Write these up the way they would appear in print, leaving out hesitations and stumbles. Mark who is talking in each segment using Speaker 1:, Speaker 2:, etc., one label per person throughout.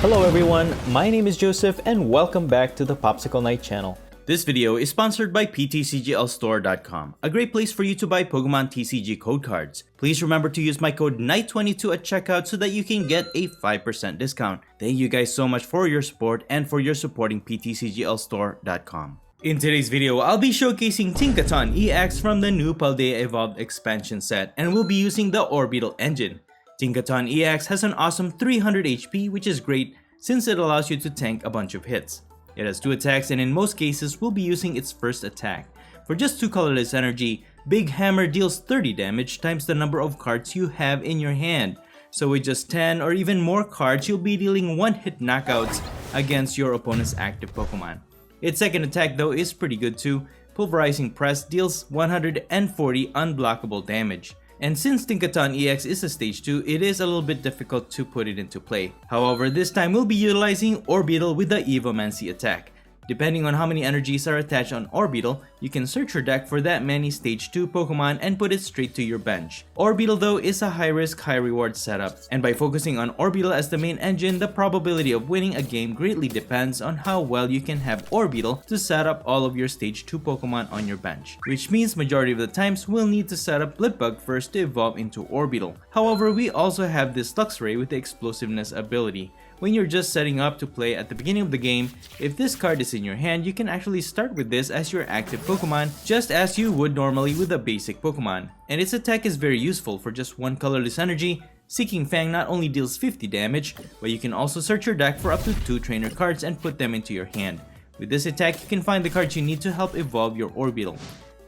Speaker 1: Hello everyone, my name is Joseph and welcome back to the Popsicleknight channel.
Speaker 2: This video is sponsored by PTCGLstore.com, a great place for you to buy Pokemon TCG code cards. Please remember to use my code KNIGHT22 at checkout so that you can get a 5% discount. Thank you guys so much for your support and for your supporting PTCGLstore.com. In today's video, I'll be showcasing Tinkaton EX from the new PALDEA Evolved expansion set, and we'll be using the Orbeetle engine. Tinkaton EX has an awesome 300 HP, which is great since it allows you to tank a bunch of hits. It has 2 attacks and in most cases will be using its first attack. For just 2 colorless energy, Big Hammer deals 30 damage times the number of cards you have in your hand. So with just 10 or even more cards, you'll be dealing 1-hit knockouts against your opponent's active Pokemon. Its second attack though is pretty good too. Pulverizing Press deals 140 unblockable damage. And since Tinkaton EX is a stage 2, it is a little bit difficult to put it into play. However, this time we'll be utilizing Orbeetle with the Evomancy attack. Depending on how many energies are attached on Orbeetle, you can search your deck for that many stage 2 Pokemon and put it straight to your bench. Orbeetle though is a high risk, high reward setup, and by focusing on Orbeetle as the main engine, the probability of winning a game greatly depends on how well you can have Orbeetle to set up all of your stage 2 Pokemon on your bench, which means majority of the times we'll need to set up Blipbug first to evolve into Orbeetle. However, we also have this Luxray with the explosiveness ability. When you're just setting up to play at the beginning of the game, if this card is in your hand, you can actually start with this as your active Pokemon, just as you would normally with a basic Pokemon. And its attack is very useful for just 1 colorless energy. Seeking Fang not only deals 50 damage, but you can also search your deck for up to 2 trainer cards and put them into your hand. With this attack, you can find the cards you need to help evolve your Orbeetle.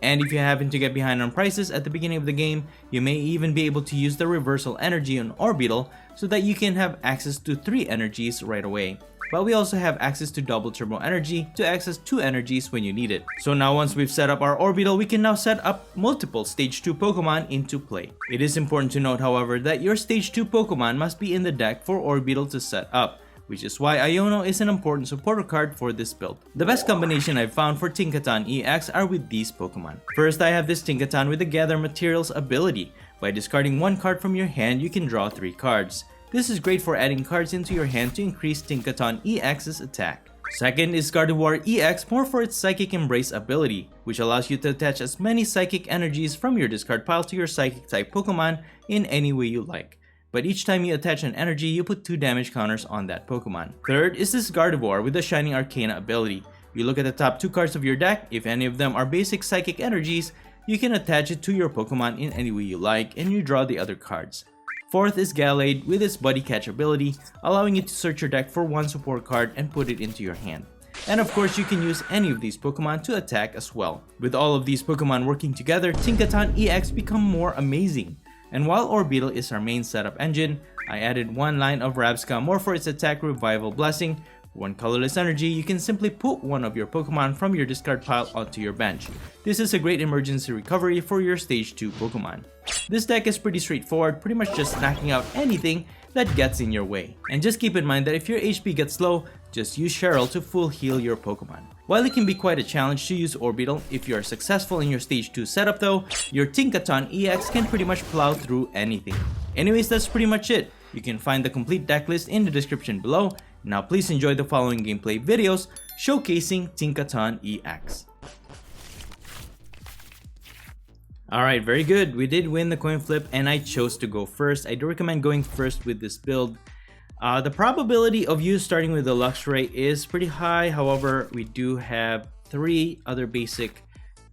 Speaker 2: And if you happen to get behind on prices at the beginning of the game, you may even be able to use the reversal energy on Orbeetle so that you can have access to 3 energies right away. But we also have access to double turbo energy to access 2 energies when you need it. So now once we've set up our Orbeetle, we can now set up multiple stage 2 Pokemon into play. It is important to note however that your stage 2 Pokemon must be in the deck for Orbeetle to set up, which is why Iono is an important supporter card for this build. The best combination I've found for Tinkaton EX are with these Pokemon. First, I have this Tinkaton with the Gather Materials ability. By discarding 1 card from your hand, you can draw 3 cards. This is great for adding cards into your hand to increase Tinkaton EX's attack. Second is Gardevoir EX, more for its Psychic Embrace ability, which allows you to attach as many Psychic energies from your discard pile to your Psychic type Pokemon in any way you like. But each time you attach an energy, you put 2 damage counters on that Pokemon. Third is this Gardevoir with the Shining Arcana ability. You look at the top 2 cards of your deck, if any of them are basic psychic energies, you can attach it to your Pokemon in any way you like and you draw the other cards. Fourth is Gallade with its Buddy Catch ability, allowing you to search your deck for 1 support card and put it into your hand. And of course, you can use any of these Pokemon to attack as well. With all of these Pokemon working together, Tinkaton EX become more amazing. And while Orbeetle is our main setup engine, I added 1 line of Rabsca more for its attack revival blessing. 1 colorless energy, you can simply put 1 of your Pokemon from your discard pile onto your bench. This is a great emergency recovery for your stage 2 Pokemon. This deck is pretty straightforward, pretty much just knocking out anything that gets in your way. And just keep in mind that if your HP gets low, just use Cheryl to full heal your Pokemon. While it can be quite a challenge to use Orbeetle, if you are successful in your stage 2 setup though, your Tinkaton EX can pretty much plow through anything. Anyways, that's pretty much it. You can find the complete deck list in the description below. Now please enjoy the following gameplay videos showcasing Tinkaton EX. Alright, very good. We did win the coin flip and I chose to go first. I do recommend going first with this build. The probability of you starting with the Luxray is pretty high. However, we do have 3 other basic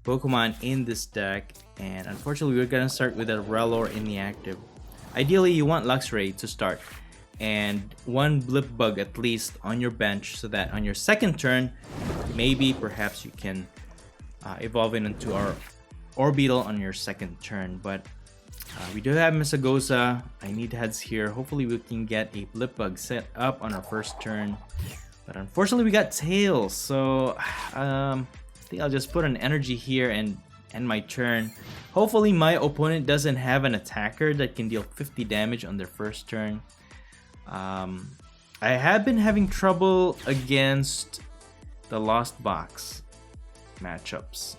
Speaker 2: Pokemon in this deck, and unfortunately we're gonna start with a Rellor in the active. Ideally, you want Luxray to start and 1 Blipbug at least on your bench so that on your second turn, maybe perhaps you can evolve it into our Orbeetle on your second turn. But we do have Misagosa. I need heads here. Hopefully we can get a Blipbug set up on our first turn. But unfortunately we got Tails. So I think I'll just put an energy here and end my turn. Hopefully my opponent doesn't have an attacker that can deal 50 damage on their first turn. I have been having trouble against the Lost Box matchups.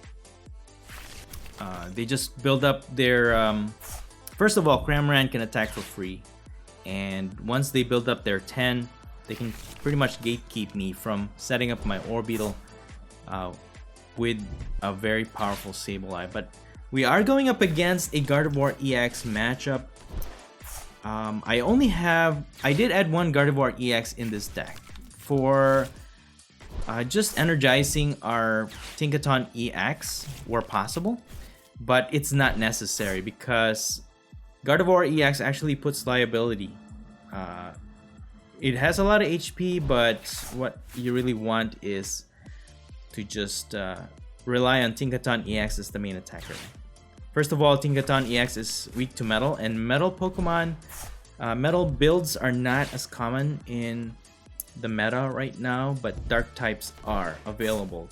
Speaker 2: They just build up their First of all, Cramorant can attack for free, and once they build up their 10 they can pretty much gatekeep me from setting up my Orbeetle with a very powerful Sableye. But we are going up against a Gardevoir EX matchup. I did add one Gardevoir EX in this deck for just energizing our Tinkaton EX where possible, but it's not necessary because Gardevoir EX actually puts liability. It has a lot of HP, but what you really want is to just rely on Tinkaton EX as the main attacker. First of all, Tinkaton EX is weak to metal, and metal Pokemon, metal builds are not as common in the meta right now, but dark types are available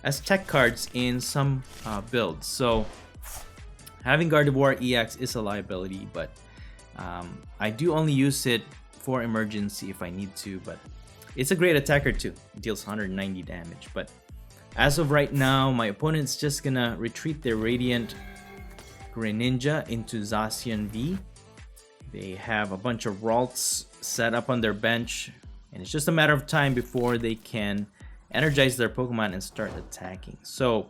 Speaker 2: as tech cards in some builds. So having Gardevoir EX is a liability, but I do only use it for emergency if I need to, but it's a great attacker too. It deals 190 damage, but as of right now, my opponent's just gonna retreat their Radiant Greninja into Zacian V. They have a bunch of Ralts set up on their bench, and it's just a matter of time before they can energize their Pokemon and start attacking. So,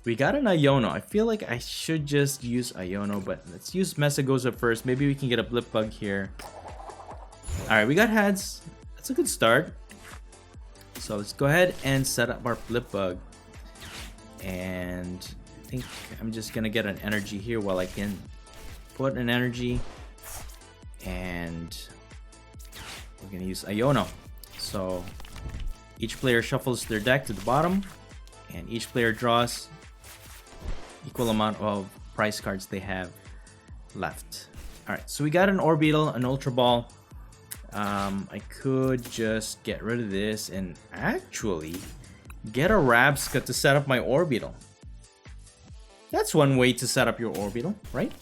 Speaker 2: we got an Iono. I feel like I should just use Iono, but let's use Mesagoza first. Maybe we can get a Blipbug here. Alright, we got Hads. That's a good start. So let's go ahead and set up our Blipbug. And I think I'm just gonna get an energy here while I can put an energy. And we're gonna use Iono. So each player shuffles their deck to the bottom, and each player draws equal amount of prize cards they have left. Alright, so we got an Orbeetle, an Ultra Ball. I could just get rid of this and actually get a Rabsca to set up my Orbeetle. That's one way to set up your Orbeetle, right?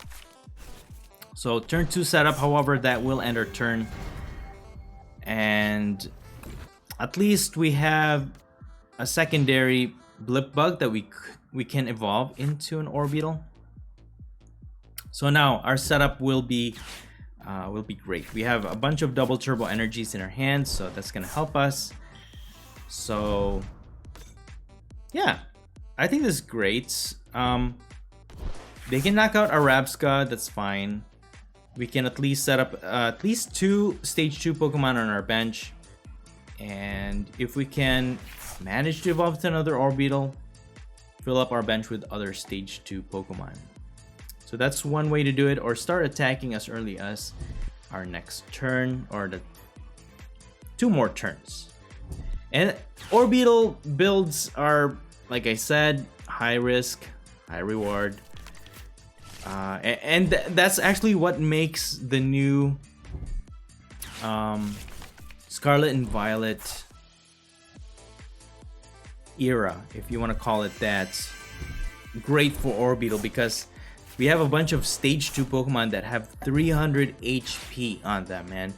Speaker 2: So turn 2 setup, however, that will end our turn. And at least we have a secondary Blipbug that we can evolve into an Orbeetle. So now our setup will be great. We have a bunch of double turbo energies in our hands, so that's gonna help us. So yeah, I think this is great. They can knock out a Rabsca, that's fine. We can at least set up at least 2 stage 2 Pokemon on our bench, and if we can manage to evolve to another Orbeetle, fill up our bench with other stage 2 Pokemon. So that's one way to do it, or start attacking as early as our next turn, or the 2 more turns. And Orbeetle builds are, like I said, high risk, high reward. And that's actually what makes the new Scarlet and Violet era, if you want to call it that, great for Orbeetle, because we have a bunch of stage 2 Pokemon that have 300 HP on them, and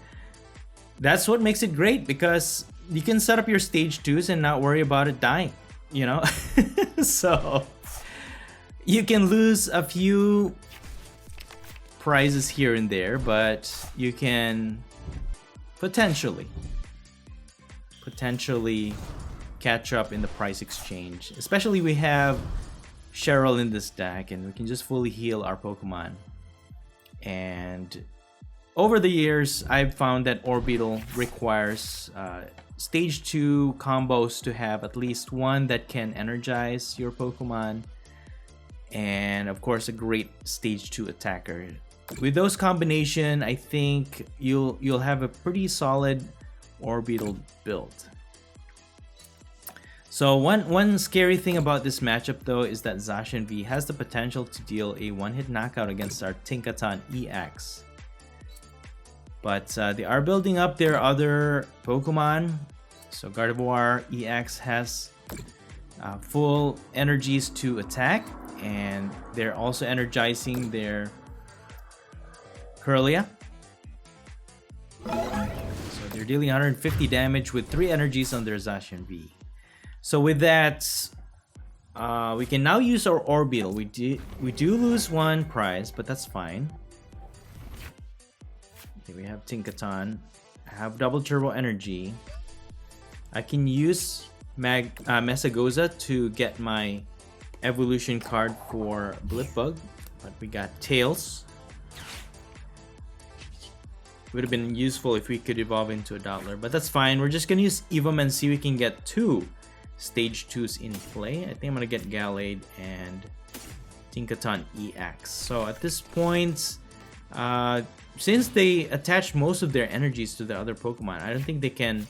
Speaker 2: that's what makes it great, because you can set up your stage 2s and not worry about it dying, you know? So you can lose a few prizes here and there, but you can potentially catch up in the price exchange. Especially we have Cheryl in this deck, and we can just fully heal our Pokemon. And over the years, I've found that Orbeetle requires stage 2 combos to have at least one that can energize your Pokemon, and of course a great stage 2 attacker. With those combination, I think you'll have a pretty solid Orbeetle build. So one scary thing about this matchup though is that Zacian V has the potential to deal a one-hit knockout against our Tinkaton EX. But they are building up their other Pokemon. So Gardevoir EX has full energies to attack, and they're also energizing their Kirlia. So they're dealing 150 damage with 3 energies on their Zacian V. So with that, we can now use our Orbeetle. We do lose 1 prize, but that's fine. Okay, we have Tinkaton. I have double turbo energy. I can use Mesagoza to get my evolution card for Blipbug, but we got Tails. Would have been useful if we could evolve into a Dottler, but that's fine. We're just gonna use Evom and see if we can get 2 stage 2s in play. I think I'm gonna get Gallade and Tinkaton EX. So at this point, since they attached most of their energies to the other Pokemon, I don't think they can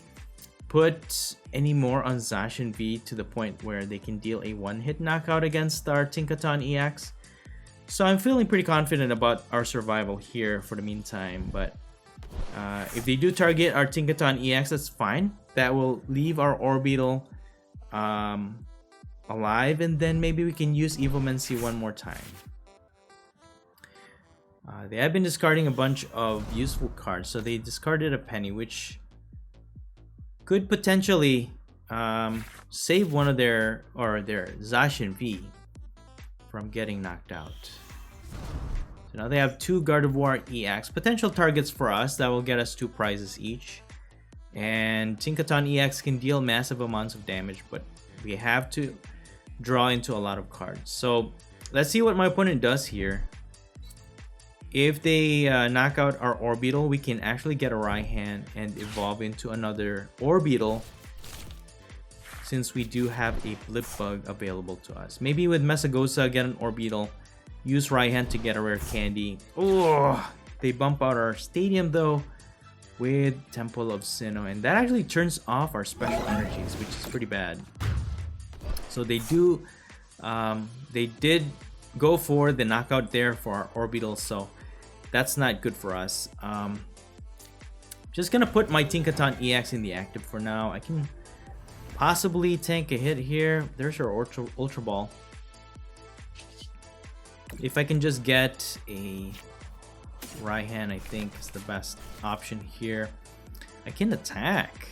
Speaker 2: put any more on Zacian V to the point where they can deal a one-hit knockout against our Tinkaton EX. So I'm feeling pretty confident about our survival here for the meantime, but if they do target our Tinkaton EX, that's fine. That will leave our Orbeetle alive, and then maybe we can use Evomancy one more time. They have been discarding a bunch of useful cards, so they discarded a Penny, which could potentially save one of their Zacian V from getting knocked out. So now they have 2 Gardevoir EX, potential targets for us that will get us 2 prizes each. And Tinkaton EX can deal massive amounts of damage, but we have to draw into a lot of cards. So let's see what my opponent does here. If they knock out our Orbeetle, we can actually get a Raihan and evolve into another Orbeetle, since we do have a Blipbug available to us. Maybe with Mesagoza, get an Orbeetle, use Raihan to get a rare candy. Oh, they bump out our stadium though with Temple of Sinnoh, and that actually turns off our special energies, which is pretty bad. So they did go for the knockout there for our Orbeetle, so that's not good for us. Just gonna put my Tinkaton EX in the active for now. I can possibly tank a hit here. There's our Ultra Ball. If I can just get a Raihan, I think is the best option here. I can attack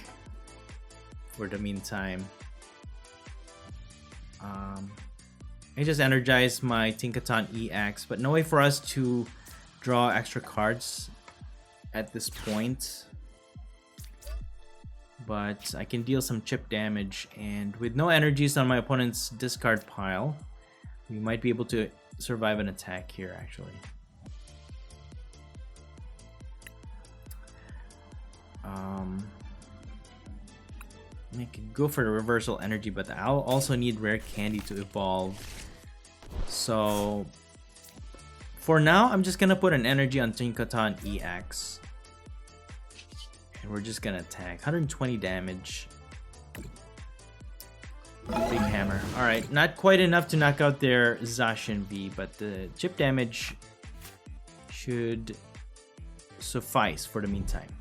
Speaker 2: for the meantime. I just energized my Tinkaton EX, but no way for us to draw extra cards at this point. But I can deal some chip damage, and with no energies on my opponent's discard pile, we might be able to survive an attack here actually. I could go for the reversal energy, but I'll also need rare candy to evolve. So for now, I'm just gonna put an energy on Tinkaton EX, and we're just gonna attack. 120 damage. Big hammer. Alright, not quite enough to knock out their Zacian V, but the chip damage should suffice for the meantime.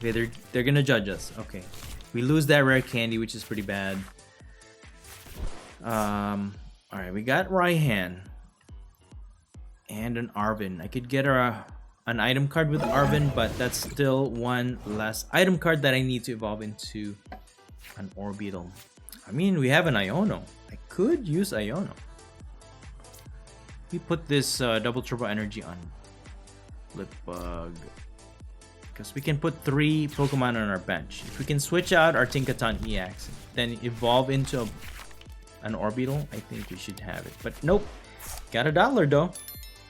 Speaker 2: Okay, they're gonna judge us. Okay. We lose that rare candy, which is pretty bad. Alright, we got Raihan. And an Arven. I could get an item card with Arven, but that's still one less item card that I need to evolve into an Orbeetle. I mean, we have an Iono. I could use Iono. We put this double turbo energy on Blipbug, because we can put 3 Pokemon on our bench. If we can switch out our Tinkaton EX, then evolve into an Orbeetle, I think we should have it. But nope, got a Dottler though.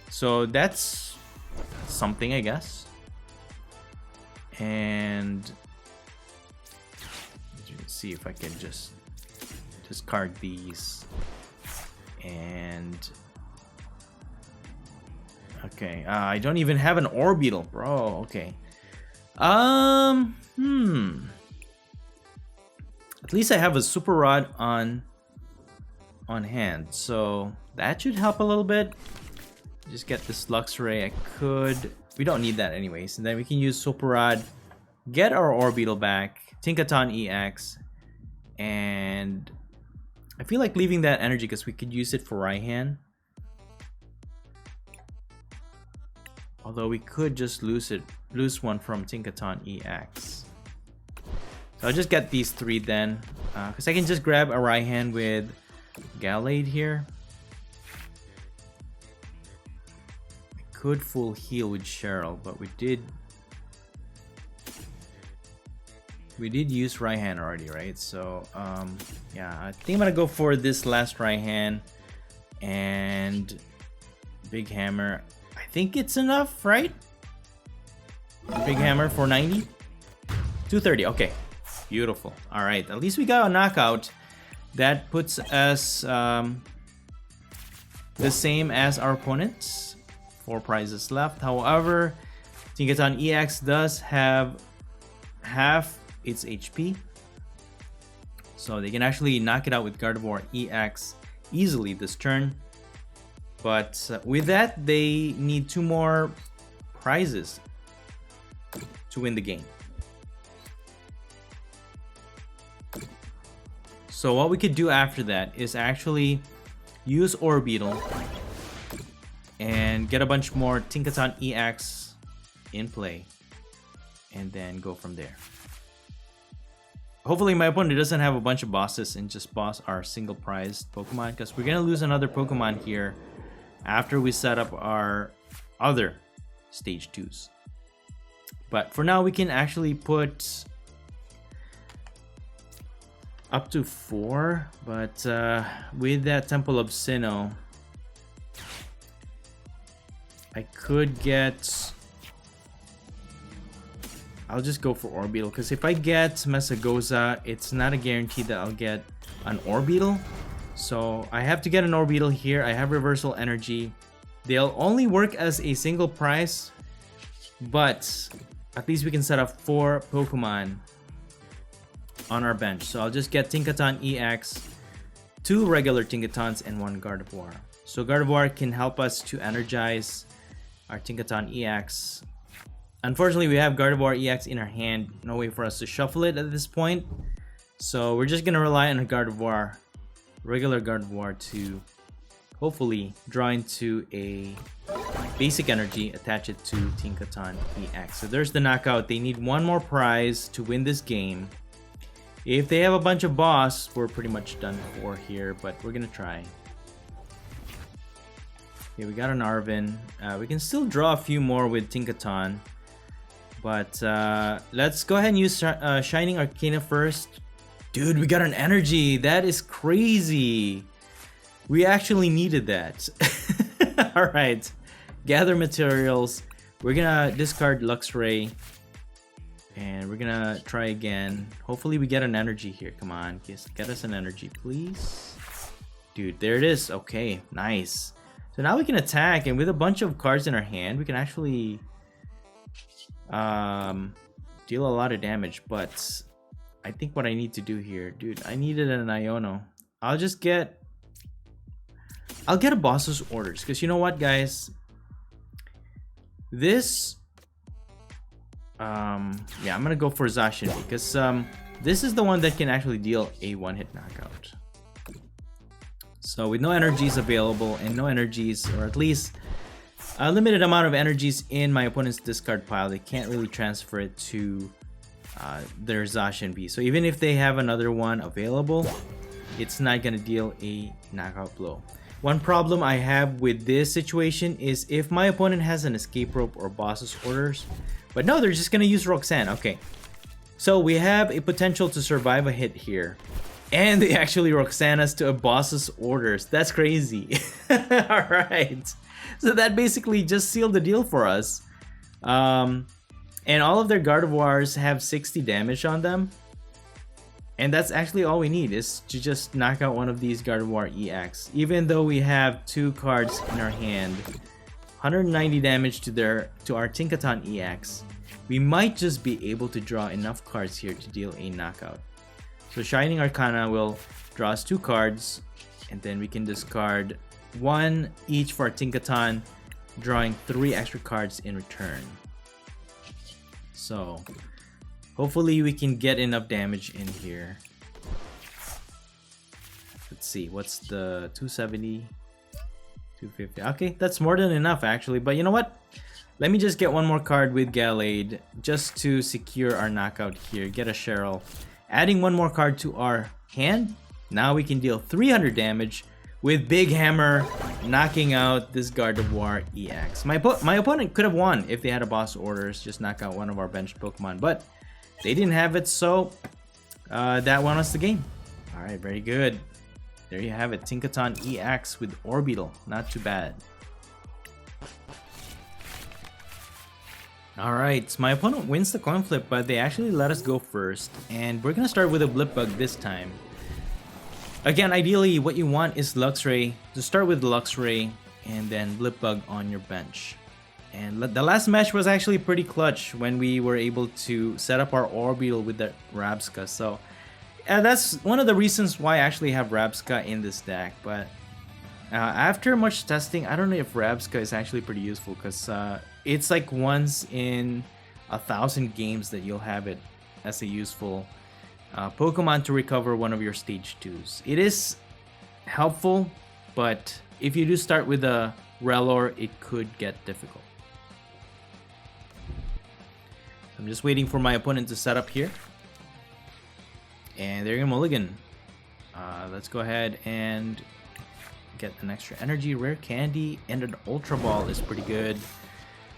Speaker 2: So that's something, I guess. And let's see if I can just discard these. And okay, I don't even have an Orbeetle, bro. Okay. At least I have a Super Rod on hand, so that should help a little bit. Just get this Luxray. We don't need that anyways, and then we can use Super Rod, get our Orbeetle back, Tinkaton EX, and I feel like leaving that energy because we could use it for Raihan. Although we could just lose one from Tinkaton EX. So I'll just get these 3 then, because I can just grab a Raihan with Gallade here. I could full heal with Cheryl, but we did use Raihan already, right? So yeah, I think I'm gonna go for this last Raihan and Big Hammer. I think it's enough, right? Big Hammer for 90, 230. Okay, beautiful. All right, at least we got a knockout. That puts us the same as our opponents. 4 prizes left. However, Tinkaton EX does have half its HP, so they can actually knock it out with Gardevoir EX easily this turn. But with that, they need 2 more prizes to win the game. So what we could do after that is actually use Orbeetle and get a bunch more Tinkaton EX in play, and then go from there. Hopefully my opponent doesn't have a bunch of bosses and just boss our single prized Pokemon, because we're gonna lose another Pokemon here after we set up our other stage 2s. But for now, we can actually put up to 4, but with that Temple of Sinnoh, I could get... I'll just go for Orbeetle, because if I get Mesagoza, it's not a guarantee that I'll get an Orbeetle. So I have to get an Orbeetle here. I have Reversal Energy. They'll only work as a single prize, but at least we can set up 4 Pokemon on our bench. So I'll just get Tinkaton EX, 2 regular Tinkatons, and 1 Gardevoir. So Gardevoir can help us to energize our Tinkaton EX. Unfortunately, we have Gardevoir EX in our hand. No way for us to shuffle it at this point. So we're just going to rely on a Gardevoir, regular Gardevoir, to hopefully draw into a basic energy, attach it to Tinkaton EX. So there's the knockout. They need 1 more prize to win this game. If they have a bunch of boss, we're pretty much done for here, but we're going to try. Okay, we got an Arven. We can still draw a few more with Tinkaton. But let's go ahead and use Shining Arcana first. Dude, we got an energy. That is crazy. We actually needed that. Alright. Gather materials. We're gonna discard Luxray. And we're gonna try again. Hopefully we get an energy here. Come on. Get us an energy, please. Dude, there it is. Okay, nice. So now we can attack, and with a bunch of cards in our hand, we can actually deal a lot of damage. But I think what I need to do here, dude, I needed an Iono. I'll get a boss's orders, because you know what, guys, this yeah, I'm gonna go for Zacian, because this is the one that can actually deal a one-hit knockout. So with no energies available, and no energies, or at least a limited amount of energies in my opponent's discard pile, they can't really transfer it to their Zacian V. So even if they have another one available, it's not gonna deal a knockout blow. One problem I have with this situation is if my opponent has an escape rope or boss's orders, but no, they're just gonna use Roxanne. Okay, so we have a potential to survive a hit here, and they actually Roxanne us to a boss's orders. That's crazy. All right, so that basically just sealed the deal for us. And all of their Gardevoirs have 60 damage on them. And that's actually all we need, is to just knock out one of these Gardevoir EX. Even though we have 2 cards in our hand, 190 damage to our Tinkaton EX, we might just be able to draw enough cards here to deal a knockout. So Shining Arcana will draw us 2 cards, and then we can discard 1 each for our Tinkaton, drawing 3 extra cards in return. So hopefully we can get enough damage in here. Let's see, what's the 270, 250? Okay, that's more than enough actually, but you know what? Let me just get 1 more card with Gallade just to secure our knockout here. Get a Cheryl. Adding 1 more card to our hand. Now we can deal 300 damage with Big Hammer knocking out this Gardevoir EX. My opponent could have won if they had a boss orders, just knock out one of our benched Pokemon, but they didn't have it, so that won us the game. Alright, very good. There you have it, Tinkaton EX with Orbeetle. Not too bad. Alright, so my opponent wins the coin flip, but they actually let us go first. And we're gonna start with a Blipbug this time. Again, ideally, what you want is Luxray. To start with Luxray, and then Blipbug on your bench. And the last match was actually pretty clutch when we were able to set up our Orbeetle with the Rabsca. So that's one of the reasons why I actually have Rabsca in this deck. But after much testing, I don't know if Rabsca is actually pretty useful, because it's like once in 1,000 games that you'll have it as a useful Pokemon to recover one of your stage 2s. It is helpful, but if you do start with a Rellor, it could get difficult. I'm just waiting for my opponent to set up here. And there you go, Mulligan. Let's go ahead and get an extra energy, rare candy, and an Ultra Ball is pretty good.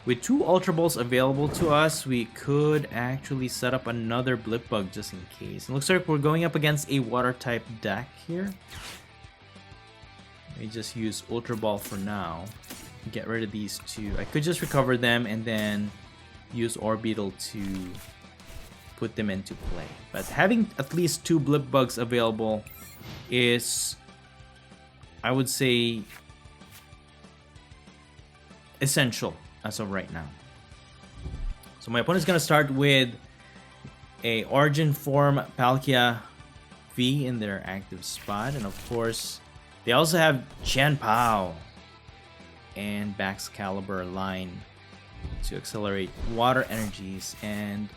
Speaker 2: With 2 Ultra Balls available to us, we could actually set up another Blipbug just in case. It looks like we're going up against a water type deck here. Let me just use Ultra Ball for now. Get rid of these 2. I could just recover them and then use Orbeetle to put them into play. But having at least 2 Blipbugs available is, I would say, essential as of right now. So my opponent's gonna start with a Origin Form PALDEA V in their active spot, and of course they also have Chien Pao and Baxcalibur line to accelerate water energies, and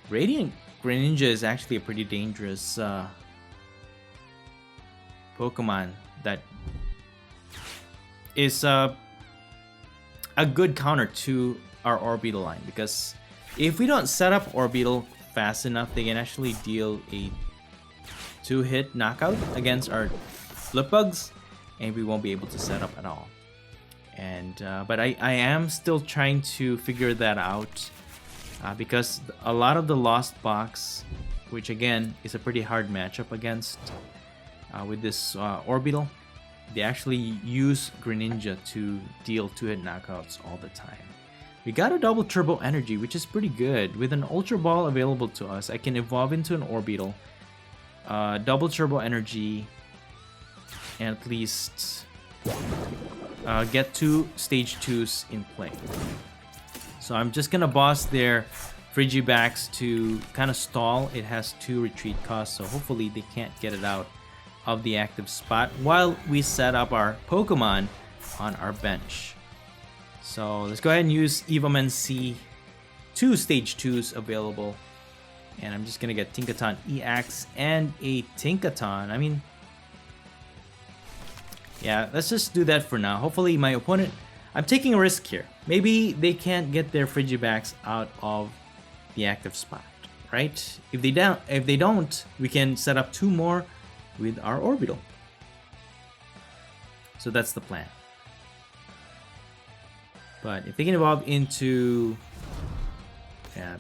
Speaker 2: Radiant Greninja is actually a pretty dangerous Pokemon that is a good counter to our Orbeetle line, because if we don't set up Orbeetle fast enough, they can actually deal a 2-hit knockout against our Blipbugs, and we won't be able to set up at all. And but I am still trying to figure that out, because a lot of the Lost Box, which again is a pretty hard matchup against with this Orbeetle, they actually use Greninja to deal 2-hit knockouts all the time. We got a double Turbo Energy, which is pretty good. With an Ultra Ball available to us, I can evolve into an Orbeetle, double Turbo Energy, and at least get 2 stage 2s in play. So I'm just gonna boss their Frigibax to kind of stall. It has 2 retreat costs, so hopefully they can't get it out of the active spot while we set up our Pokemon on our bench. So let's go ahead and use Evoman C. 2 stage 2s available, and I'm just gonna get Tinkaton EX and a Tinkaton. I mean, yeah, let's just do that for now. Hopefully my opponent, I'm taking a risk here. Maybe they can't get their Frigibax out of the active spot, right? If they don't, we can set up 2 more with our Orbeetle. So that's the plan. But if they can evolve into, I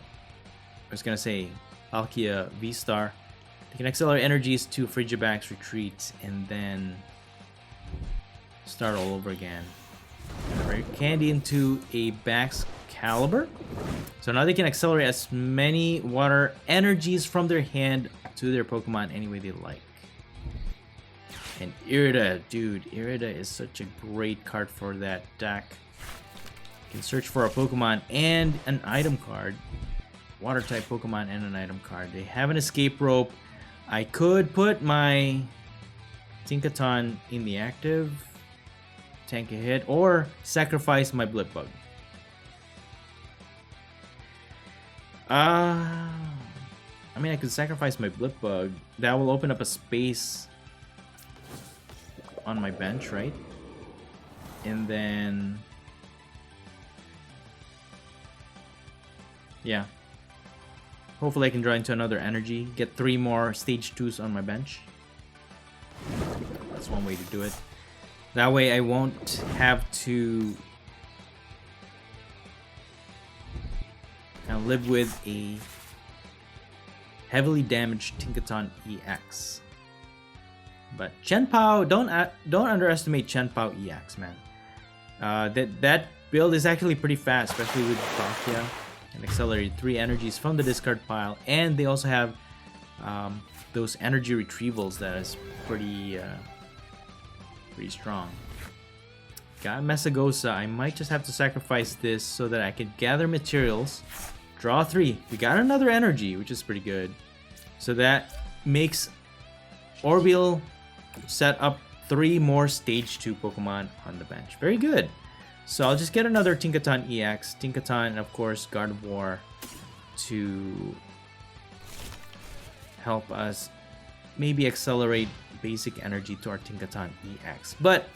Speaker 2: was gonna say Palkia V-Star, they can accelerate energies to Frigibax retreat and then start all over again. Rare candy into a Baxcalibur. So now they can accelerate as many water energies from their hand to their Pokemon any way they like. And Irida, dude, Irida is such a great card for that deck. You can search for a Pokemon and an item card. Water type Pokemon and an item card. They have an escape rope. I could put my Tinkaton in the active, tank a hit, or sacrifice my Blipbug. I mean, I could sacrifice my Blipbug. That will open up a space on my bench, right? And then, yeah, hopefully I can draw into another energy, get 3 more stage 2s on my bench. That's one way to do it. That way I won't have to kind of live with a heavily damaged Tinkaton EX. But Chien Pao, don't underestimate Chien Pao EX, man. That build is actually pretty fast, especially with PALDEA and accelerated 3 energies from the discard pile, and they also have those energy retrievals that is pretty strong. Got Mesagosa. I might just have to sacrifice this so that I can gather materials. Draw 3. We got another energy, which is pretty good. So that makes Orbeetle set up 3 more stage 2 Pokemon on the bench. Very good. So I'll just get another Tinkaton EX, Tinkaton, and of course Gardevoir to help us maybe accelerate basic energy to our Tinkaton EX. But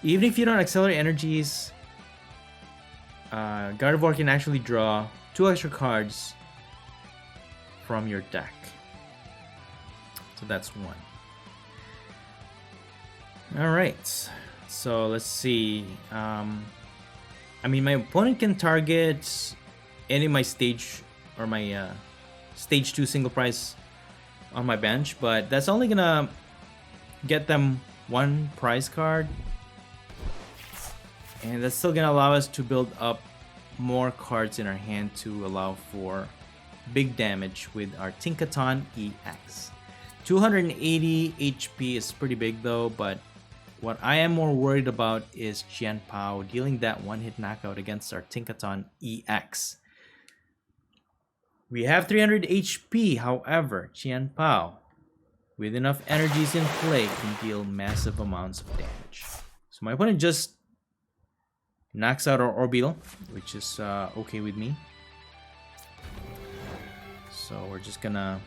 Speaker 2: even if you don't accelerate energies, Gardevoir can actually draw 2 extra cards from your deck. So that's 1. Alright, so let's see. I mean, my opponent can target any of my stage or my stage 2 single prize on my bench, but that's only gonna get them 1 prize card, and that's still gonna allow us to build up more cards in our hand to allow for big damage with our Tinkaton EX. 280 HP is pretty big though, but what I am more worried about is Chien Pao dealing that 1-hit knockout against our Tinkaton EX. We have 300 HP, however, Chien Pao, with enough energies in play, can deal massive amounts of damage. So my opponent just knocks out our Orbeetle, which is okay with me. So we're just gonna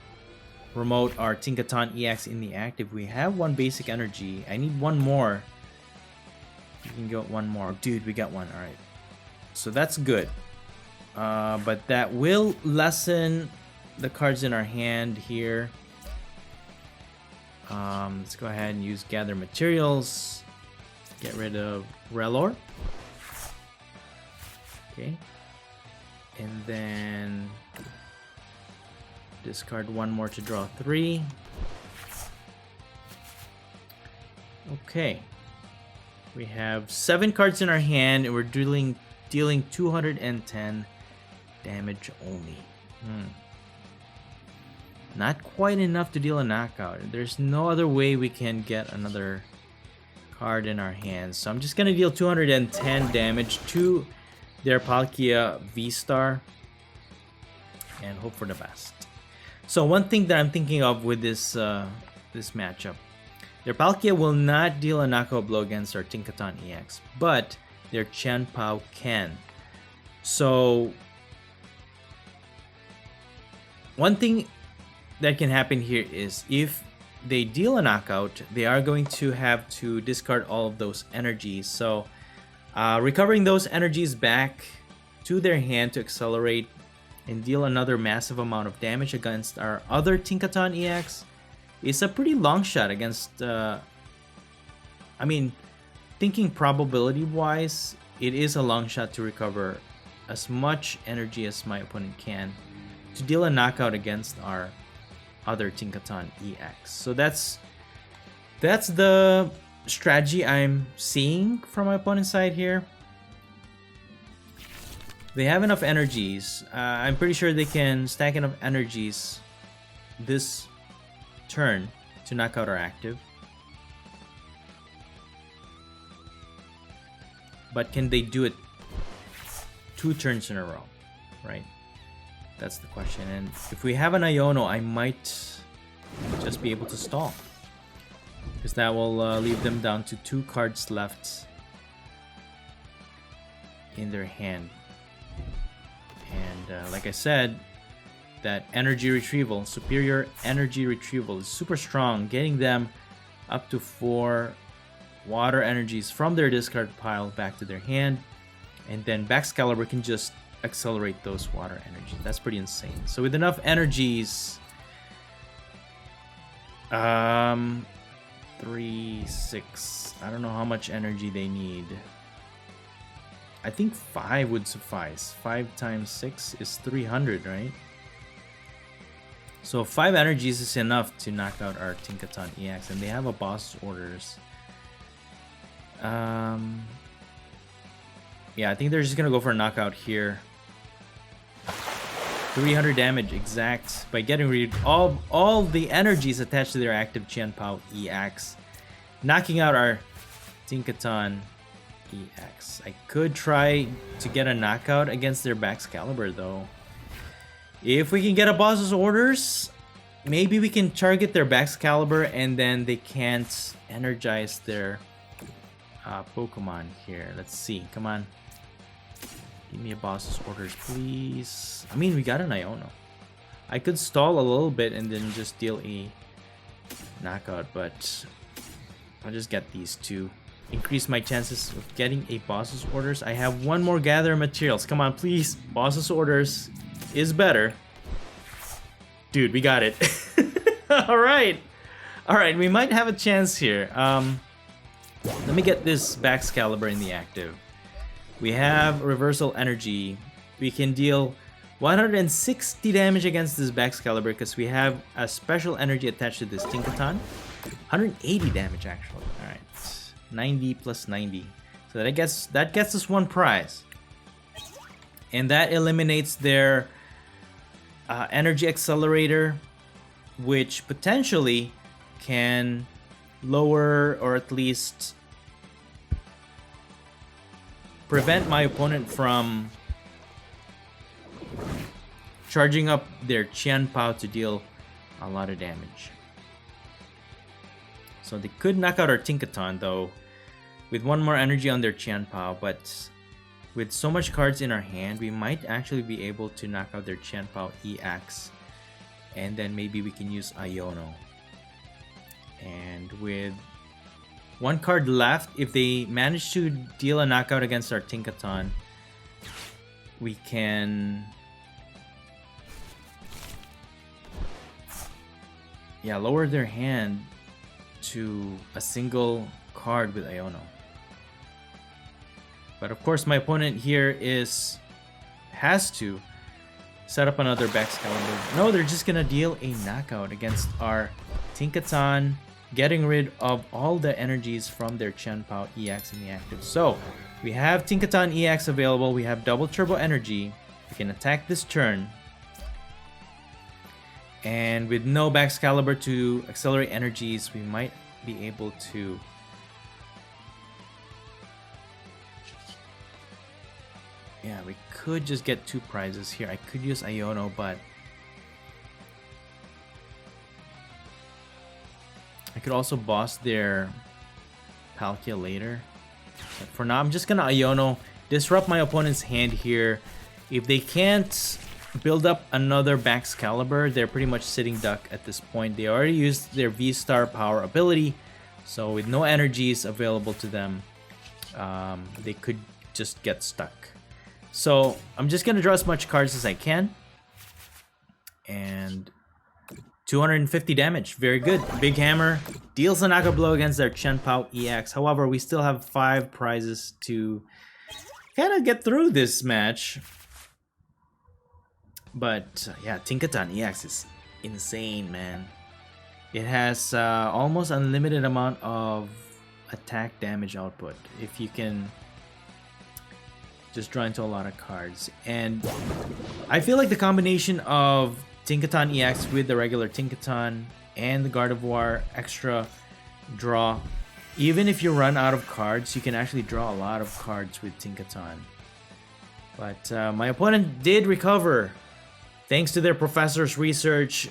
Speaker 2: promote our Tinkaton EX in the active. We have 1 basic energy. I need 1 more. We can get 1 more. Dude, we got 1. Alright. So that's good. But that will lessen the cards in our hand here. Let's go ahead and use Gather Materials. Get rid of Relor. Okay. And then discard 1 more to draw 3. Okay. We have 7 cards in our hand and we're dealing 210 damage only. Not quite enough to deal a knockout. There's no other way we can get another card in our hands. So I'm just gonna deal 210 damage to their Palkia V-Star and hope for the best. So one thing that I'm thinking of with this this matchup, their Palkia will not deal a knockout blow against our Tinkaton EX, but their Chien Pao can. So one thing that can happen here is if they deal a knockout, they are going to have to discard all of those energies. So recovering those energies back to their hand to accelerate and deal another massive amount of damage against our other Tinkaton EX is a pretty long shot against, I mean, thinking probability wise, it is a long shot to recover as much energy as my opponent can to deal a knockout against our other Tinkaton EX. So that's the strategy I'm seeing from my opponent's side here. They have enough energies. I'm pretty sure they can stack enough energies this turn to knock out our active. But can they do it 2 turns in a row, right? That's the question. And if we have an Iono, I might just be able to stall, because that will leave them down to 2 cards left in their hand. And like I said, that energy retrieval, superior energy retrieval, is super strong, getting them up to 4 water energies from their discard pile back to their hand. And then Baxcalibur can just accelerate those water energies. That's pretty insane. So with enough energies, I 3, 6. I don't know how much energy they need. I think 5 would suffice. 5 times 6 is 300, right? So 5 energies is enough to knock out our Tinkaton EX, and they have a boss orders. Yeah, I think they're just gonna go for a knockout here. 300 damage exact by getting rid of all the energies attached to their active Chien Pao EX, knocking out our Tinkaton EX. I could try to get a knockout against their Baxcalibur though. If we can get a boss's orders, maybe we can target their Baxcalibur and then they can't energize their Pokemon here. Let's see. Come on. Give me a boss's orders, please. I mean, we got an Iono. I could stall a little bit and then just deal a knockout, but I'll just get these two. Increase my chances of getting a boss's orders. I have one more gather materials. Come on, please. Boss's orders is better. Dude, we got it. Alright. Alright, we might have a chance here. Let me get this Baxcalibur in the active. We have Reversal Energy. We can deal 160 damage against this Baxcalibur because we have a special energy attached to this Tinkaton. 180 damage actually. Alright. 90 plus 90. So that gets us one prize. And that eliminates their energy accelerator, which potentially can lower or at least prevent my opponent from charging up their Chien Pao to deal a lot of damage. So they could knock out our Tinkaton though with one more energy on their Chien Pao, but with so much cards in our hand, we might actually be able to knock out their Chien Pao EX, and then maybe we can use Iono. And with one card left, if they manage to deal a knockout against our Tinkaton, we can lower their hand to a single card with Iono. But of course, my opponent here has to set up another Baxcalibur. No, they're just gonna deal a knockout against our Tinkaton, getting rid of all the energies from their Chien Pao EX in the active. So we have Tinkaton EX available. We have double turbo energy. We can attack this turn. And with no Baxcalibur to accelerate energies, we might be able to we could just get 2 prizes here. I could use Iono, but I could also boss their Palkia later. But for now, I'm just gonna Iono, disrupt my opponent's hand here. If they can't build up another Baxcalibur, they're pretty much sitting duck at this point. They already used their V-Star power ability, so with no energies available to them, they could just get stuck. So I'm just gonna draw as much cards as I can, and 250 damage, very good. Big Hammer deals a knockout blow against their Chien Pao EX. However, we still have 5 prizes to kind of get through this match. But yeah, Tinkaton EX is insane, man. It has almost unlimited amount of attack damage output if you can just draw into a lot of cards. And I feel like the combination of Tinkaton EX with the regular Tinkaton and the Gardevoir extra draw, even if you run out of cards, you can actually draw a lot of cards with Tinkaton. But my opponent did recover thanks to their Professor's Research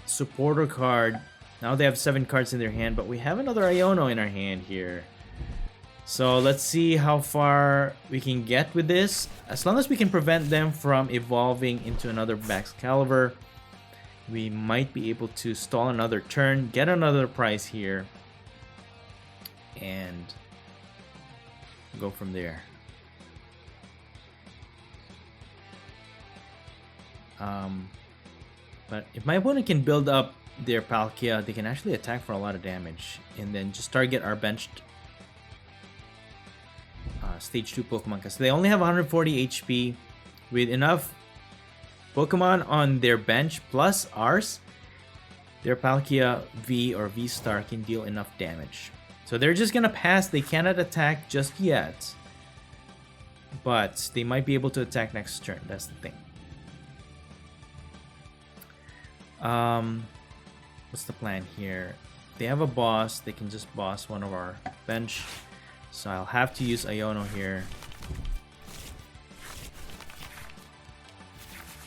Speaker 2: supporter card. Now they have 7 cards in their hand, but we have another Iono in our hand here. So let's see how far we can get with this. As long as we can prevent them from evolving into another Baxcalibur, we might be able to stall another turn, get another prize here, and go from there. But if my opponent can build up their Palkia, they can actually attack for a lot of damage, and then just target our benched stage 2 Pokemon, because they only have 140 HP. With enough Pokemon on their bench plus ours, their Palkia V or V-Star can deal enough damage. So they're just gonna pass. They cannot attack just yet, but they might be able to attack next turn. That's the thing. What's the plan here? They have a boss. They can just boss one of our bench. So I'll have to use Iono here.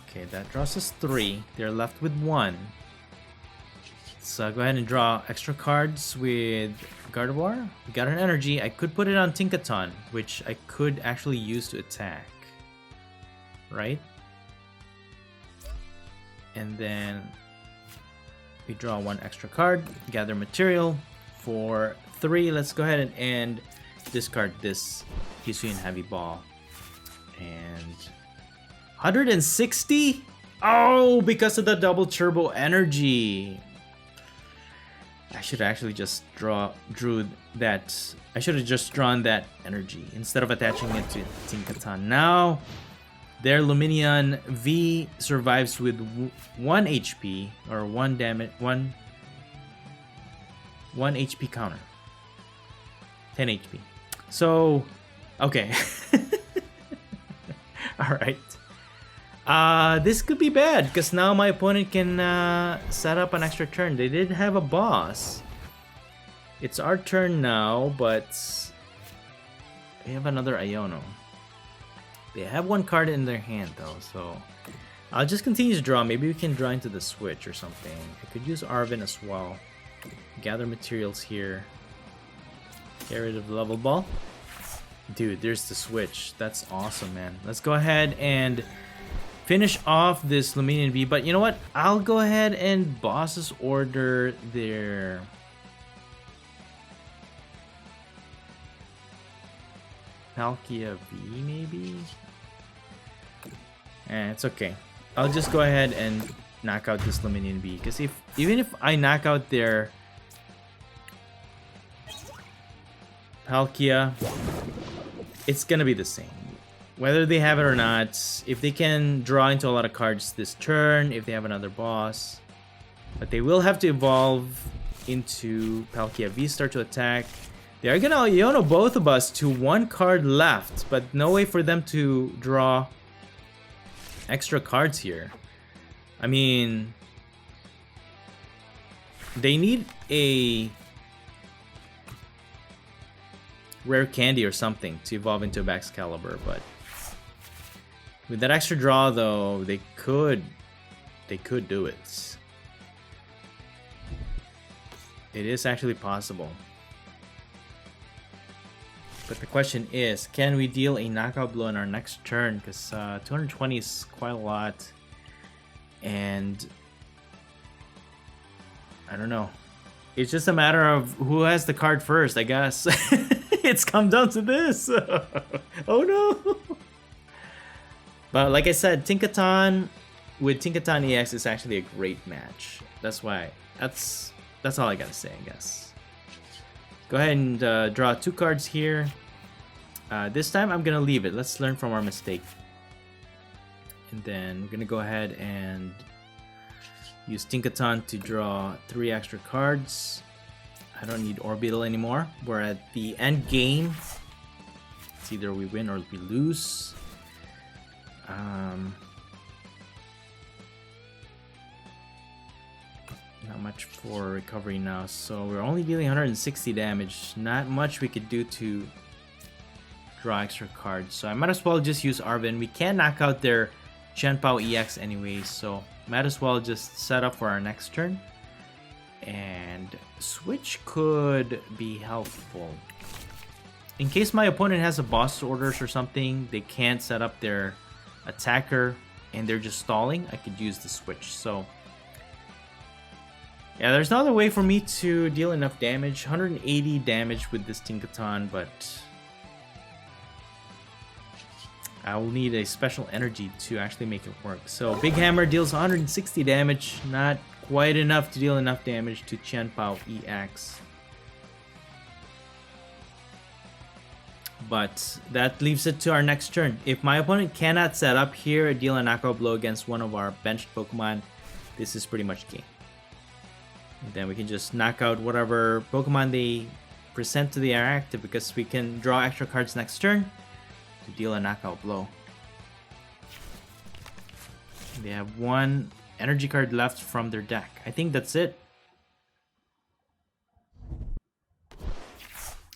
Speaker 2: Okay, that draws us 3. They're left with 1. So go ahead and draw extra cards with Gardevoir. We got an energy. I could put it on Tinkaton, which I could actually use to attack. Right? And then we draw 1 extra card, gather material for 3. Let's go ahead and discard this Hisuian Heavy Ball. And 160? Oh, because of the double turbo energy. I should actually just drew that. I should have just drawn that energy instead of attaching it to Tinkaton. Now their Luminion V survives with 1 HP or 1 damage, 1 HP counter. 10 HP. So, okay. Alright. This could be bad because now my opponent can set up an extra turn. They did have a boss. It's our turn now, but they have another Iono. They have 1 card in their hand though, so I'll just continue to draw. Maybe we can draw into the switch or something. I could use Arven as well. Gather materials here. Get rid of the level ball. Dude, there's the switch. That's awesome, man. Let's go ahead and finish off this Luminion V. But you know what? I'll go ahead and bosses order their Palkia V, maybe? It's okay. I'll just go ahead and knock out this Luminion V. Because even if I knock out their Palkia, it's gonna be the same. Whether they have it or not, if they can draw into a lot of cards this turn, if they have another boss. But they will have to evolve into Palkia V-Star to attack. They are gonna Iono both of us to 1 card left, but no way for them to draw extra cards here. I mean, they need a rare candy or something to evolve into a Baxcalibur, but with that extra draw though, they could do it. It is actually possible. But the question is, can we deal a knockout blow in our next turn? Because 220 is quite a lot. And I don't know. It's just a matter of who has the card first, I guess. It's come down to this. Oh no. But like I said, Tinkaton with Tinkaton EX is actually a great match. That's why. That's all I gotta say, I guess. Go ahead and draw 2 cards here. This time I'm gonna leave it. Let's learn from our mistake. And then we're gonna go ahead and use Tinkaton to draw 3 extra cards. I don't need Orbeetle anymore. We're at the end game. It's either we win or we lose. Not much for recovery now, so we're only dealing 160 damage. Not much we could do to draw extra cards, so I might as well just use Arven. We can knock out their Chien Pao EX anyway, so might as well just set up for our next turn. And switch could be helpful. In case my opponent has a boss orders or something, they can't set up their attacker and they're just stalling, I could use the switch. So yeah, there's no other way for me to deal enough damage. 180 damage with this Tinkaton, but I will need a special energy to actually make it work. So Big Hammer deals 160 damage, not quite enough to deal enough damage to Chien Pao EX. But that leaves it to our next turn. If my opponent cannot set up here, deal a knockout blow against one of our benched Pokemon, this is pretty much game. And then we can just knock out whatever Pokemon they present to the air active, because we can draw extra cards next turn to deal a knockout blow. They have one energy card left from their deck. I think that's it.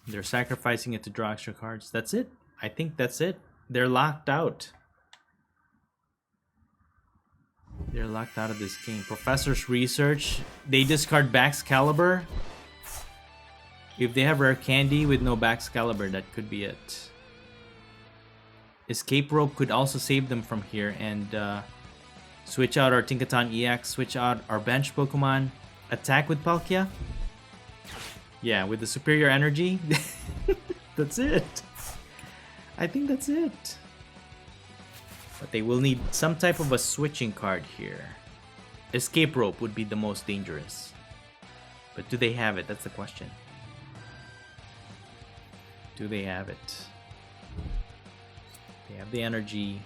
Speaker 2: They're sacrificing it to draw extra cards. That's it. I think that's it. They're locked out. They're locked out of this game. Professor's Research. They discard Baxcalibur. If they have Rare Candy with no Baxcalibur, that could be it. Escape Rope could also save them from here and switch out our Tinkaton EX, switch out our bench Pokemon, attack with Palkia. Yeah, with the superior energy. That's it. I think that's it. But they will need some type of a switching card here. Escape Rope would be the most dangerous. But do they have it? That's the question. Do they have it? They have the energy.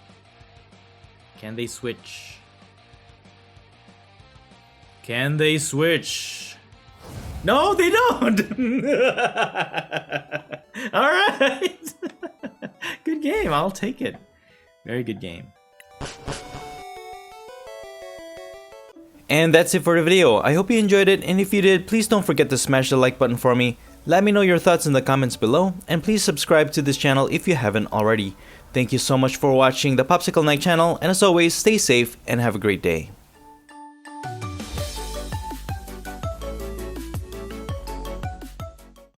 Speaker 2: Can they switch? Can they switch? No, they don't! Alright! Good game, I'll take it. Very good game.
Speaker 1: And that's it for the video. I hope you enjoyed it, and if you did, please don't forget to smash the like button for me. Let me know your thoughts in the comments below, and please subscribe to this channel if you haven't already. Thank you so much for watching the Popsicleknight channel, and as always, stay safe and have a great day.